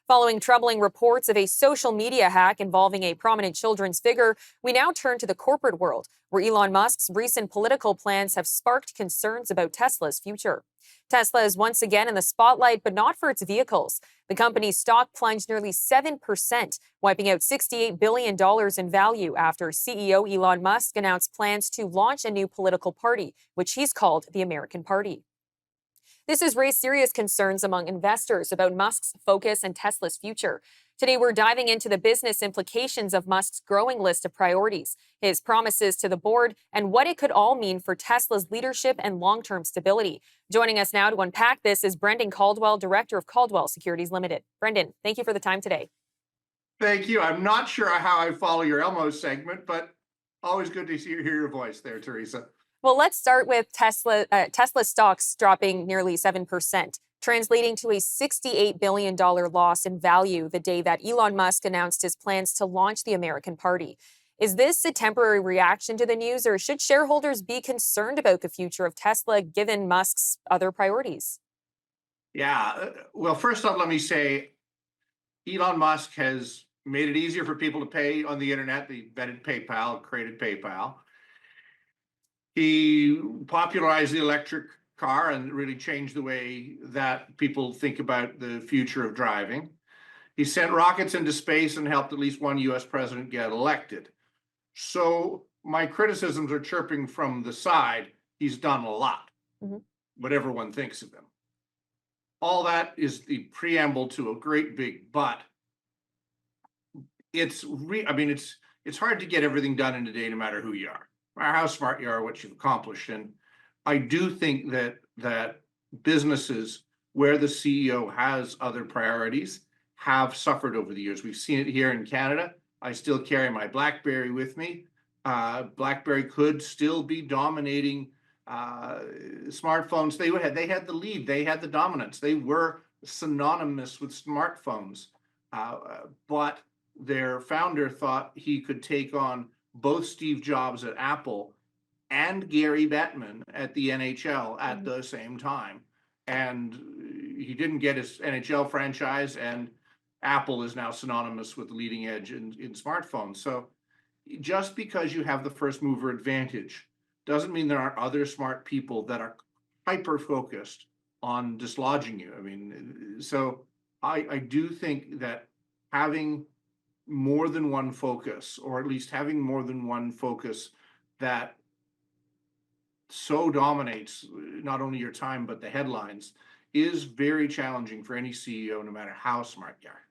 Following troubling reports of a social media hack involving a prominent children's figure, we now turn to the corporate world, where Elon Musk's recent political plans have sparked concerns about Tesla's future. Tesla is once again in the spotlight, but not for its vehicles. The company's stock plunged nearly 7%, wiping out $68 billion in value after CEO Elon Musk announced plans to launch a new political party, which he's called the American Party. This has raised serious concerns among investors about Musk's focus and Tesla's future. Today, we're diving into the business implications of Musk's growing list of priorities, his promises to the board, and what it could all mean for Tesla's leadership and long-term stability. Joining us now to unpack this is Brendan Caldwell, Director of Caldwell Securities Ltd. Brendan, thank you for the time today. Thank you. I'm not sure how I follow your Elmo segment, but always good to hear your voice there, Theresa. Well, let's start with Tesla stocks dropping nearly 7%, translating to a $68 billion loss in value the day that Elon Musk announced his plans to launch the American Party. Is this a temporary reaction to the news, or should shareholders be concerned about the future of Tesla given Musk's other priorities? Yeah. Well, first off, let me say Elon Musk has made it easier for people to pay on the internet. They invented PayPal, created PayPal. He popularized the electric car and really changed the way that people think about the future of driving. He sent rockets into space and helped at least one US president get elected. So my criticisms are chirping from the side. He's done a lot, whatever one thinks of him. All that is the preamble to a great big but. It's hard to get everything done in a day, no matter who you are, or how smart you are, what you've accomplished. And I do think that businesses where the CEO has other priorities have suffered over the years. We've seen it here in Canada. I still carry my BlackBerry with me. BlackBerry could still be dominating smartphones. They had the lead. They had the dominance. They were synonymous with smartphones. But their founder thought he could take on both Steve Jobs at Apple and Gary Bettman at the NHL at the same time. And he didn't get his NHL franchise, and Apple is now synonymous with the leading edge in smartphones. So just because you have the first mover advantage doesn't mean there aren't other smart people that are hyper focused on dislodging you. So I do think that having more than one focus, or at least having more than one focus that so dominates not only your time but the headlines, is very challenging for any CEO, no matter how smart you are.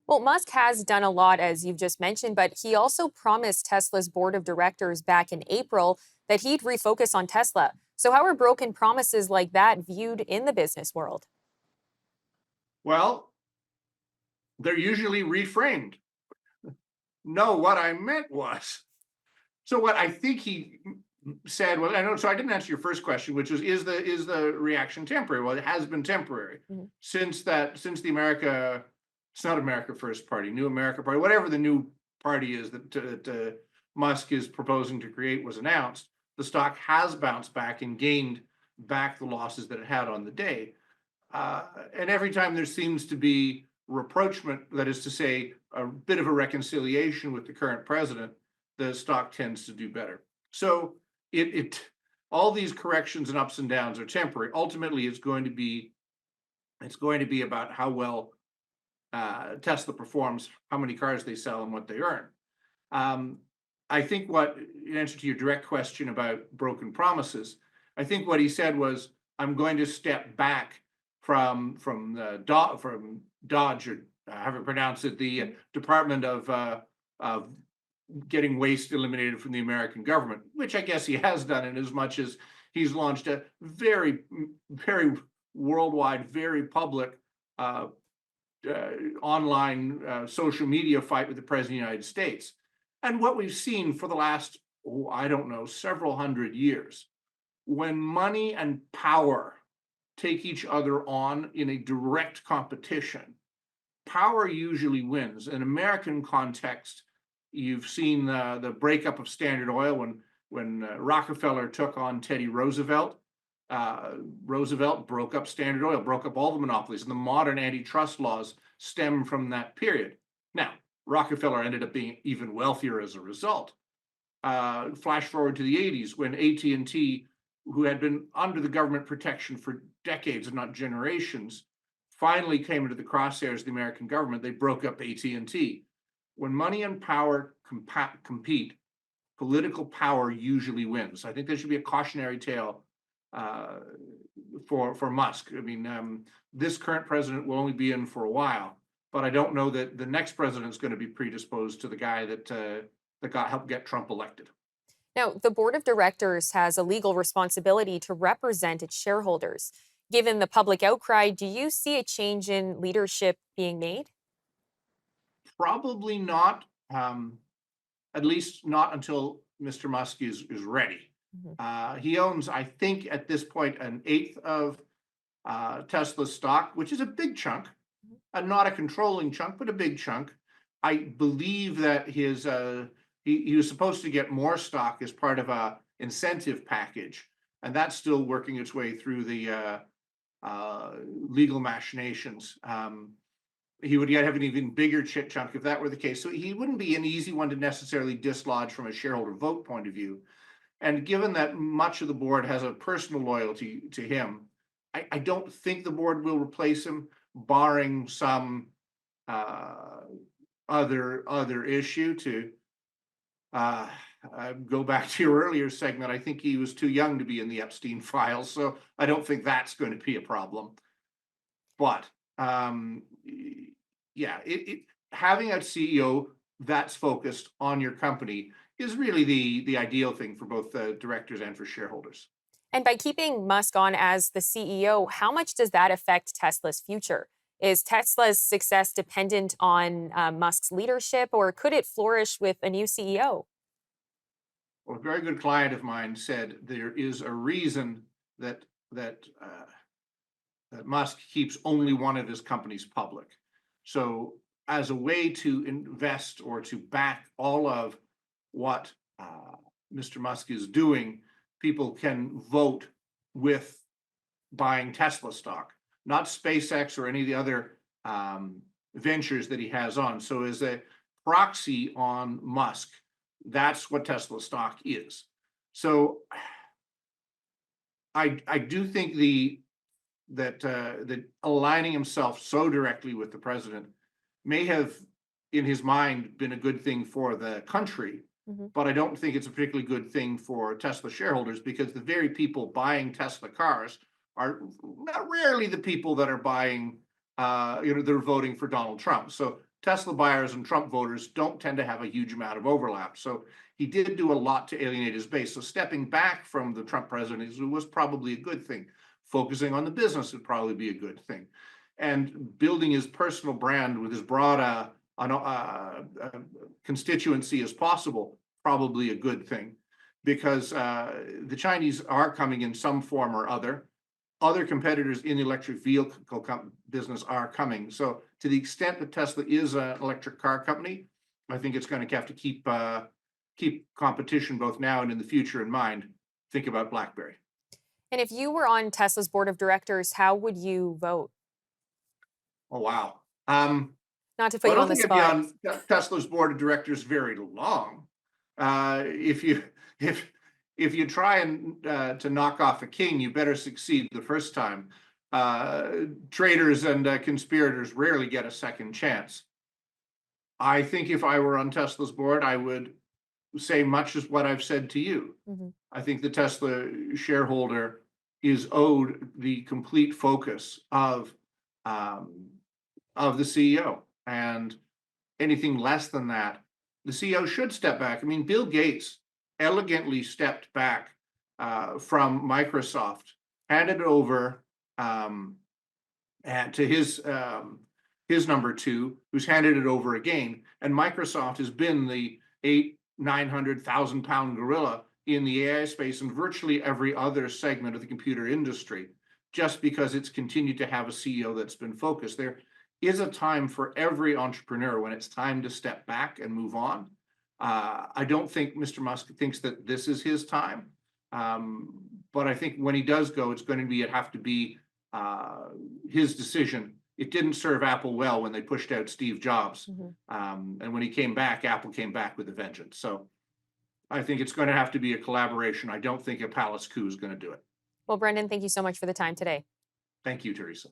Well, Musk has done a lot, as you've just mentioned, but he also promised Tesla's board of directors back in April that he'd refocus on Tesla. So how are broken promises like that viewed in the business world? Well, they're usually reframed. No, what I meant was, so what I think he said, well, I know, so I didn't answer your first question, which was, is the reaction temporary? Well, it has been temporary since the America, it's not America First Party, New America Party, whatever the new party is that Musk is proposing to create was announced. The stock has bounced back and gained back the losses that it had on the day. And every time there seems to be rapprochement, that is to say, a bit of a reconciliation with the current president, the stock tends to do better. So all these corrections and ups and downs are temporary. Ultimately, it's going to be about how well Tesla performs, how many cars they sell, and what they earn. I think in answer to your direct question about broken promises, I think what he said was, I'm going to step back from Dodge, or however you pronounce it, the Department of getting waste eliminated from the American government, which I guess he has done, in as much as he's launched a very, very worldwide, very public online social media fight with the President of the United States. And what we've seen for the last, several hundred years, when money and power take each other on in a direct competition, power usually wins. In American context, you've seen the breakup of Standard Oil when Rockefeller took on Teddy Roosevelt. Roosevelt broke up Standard Oil, broke up all the monopolies, and the modern antitrust laws stem from that period. Now, Rockefeller ended up being even wealthier as a result. Flash forward to the 80s when AT&T, who had been under the government protection for decades, if not generations, finally came into the crosshairs of the American government. They broke up AT&T. When money and power compete, political power usually wins. I think there should be a cautionary tale for Musk. I mean, this current president will only be in for a while, but I don't know that the next president is going to be predisposed to the guy that helped get Trump elected. Now, the board of directors has a legal responsibility to represent its shareholders. Given the public outcry, do you see a change in leadership being made? Probably not. At least not until Mr. Musk is ready. He owns, I think, at this point, an eighth of Tesla stock, which is a big chunk, not a controlling chunk, but a big chunk. I believe that he was supposed to get more stock as part of a incentive package, and that's still working its way through the legal machinations. He would yet have an even bigger chunk if that were the case. So he wouldn't be an easy one to necessarily dislodge from a shareholder vote point of view. And given that much of the board has a personal loyalty to him, I don't think the board will replace him, barring some other issue. To go back to your earlier segment, I think he was too young to be in the Epstein files, so I don't think that's going to be a problem. But yeah, having a CEO that's focused on your company is really the ideal thing for both the directors and for shareholders. And by keeping Musk on as the CEO, how much does that affect Tesla's future? Is Tesla's success dependent on Musk's leadership, or could it flourish with a new CEO? Well, a very good client of mine said there is a reason that Musk keeps only one of his companies public. So as a way to invest or to back all of what Mr. Musk is doing, people can vote with buying Tesla stock, not SpaceX or any of the other ventures that he has on. So as a proxy on Musk, that's what Tesla stock is. So I do think that aligning himself so directly with the president may have, in his mind, been a good thing for the country, but I don't think it's a particularly good thing for Tesla shareholders, because the very people buying Tesla cars are not rarely the people that are buying, they're voting for Donald Trump. So Tesla buyers and Trump voters don't tend to have a huge amount of overlap. So he did do a lot to alienate his base. So stepping back from the Trump presidency was probably a good thing. Focusing on the business would probably be a good thing. And building his personal brand with as broad constituency as possible, probably a good thing, because the Chinese are coming in some form or other. Other competitors in the electric vehicle business are coming. So to the extent that Tesla is an electric car company, I think it's going to have to keep competition both now and in the future in mind. Think about BlackBerry. And if you were on Tesla's board of directors, how would you vote? Oh, wow. Not to put you on the spot. I don't think I'd be on Tesla's board of directors very long. If you try and to knock off a king, you better succeed the first time. Traitors and conspirators rarely get a second chance. I think if I were on Tesla's board, I would say much as what I've said to you. I think the Tesla shareholder is owed the complete focus of the CEO, and anything less than that, the CEO should step back. I mean, Bill Gates elegantly stepped back from Microsoft, handed over and to his number two, who's handed it over again. And Microsoft has been the 900,000 pound gorilla in the AI space and virtually every other segment of the computer industry, just because it's continued to have a CEO that's been focused. There is a time for every entrepreneur when it's time to step back and move on. I don't think Mr. Musk thinks that this is his time. But I think when he does go, it's going to have to be his decision. It didn't serve Apple well when they pushed out Steve Jobs. And when he came back, Apple came back with a vengeance. So I think it's going to have to be a collaboration. I don't think a palace coup is going to do it. Well, Brendan, thank you so much for the time today. Thank you, Theresa.